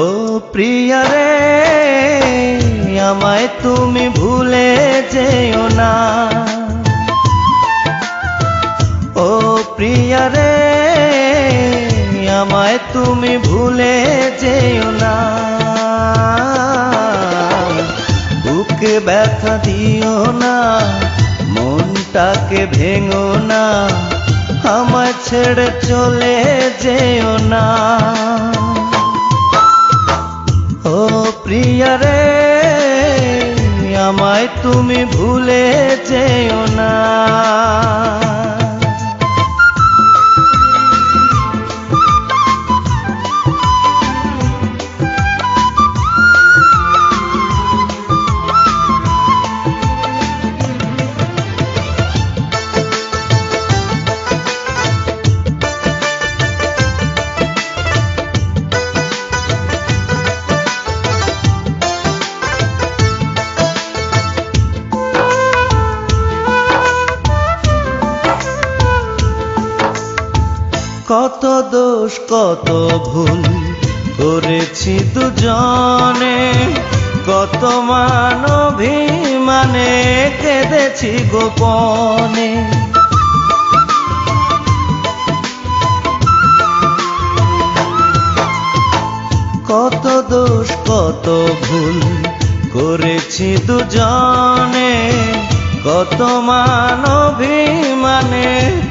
ও প্রিয়া রে আমায় তুমি ভুলে যেও না। ও প্রিয়া রে আমায় তুমি ভুলে যেও না। বুকে ব্যথা দিও না, মনটাকে ভেঙো না, আমায় ছেড়ে চলে যেও না। ও প্রিয়া রে আমায় তুমি ভুলে যেও না। কত দোষ কত ভুল করেছি দুজনে, কত মান অভিমানে কেঁদেছি গোপনে। কত দোষ কত ভুল করেছি দুজনে, কত মান অভিমানে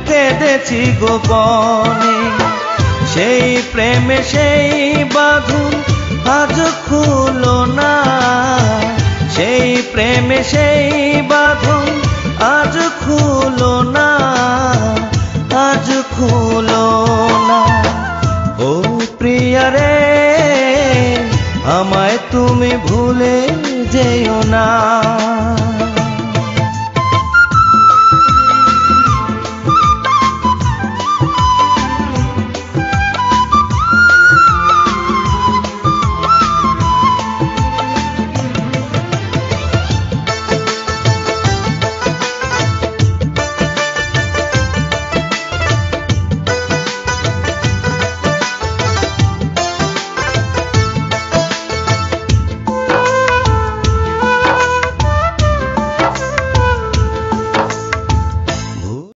কেঁদেছি গোপনে। সেই প্রেমে সেই বাঁধন আজ খুলো না, সেই প্রেমে সেই বাঁধন আজ খুলো না, আজ খুলো না। ও প্রিয়া রে আমায় তুমি ভুলে যেও না।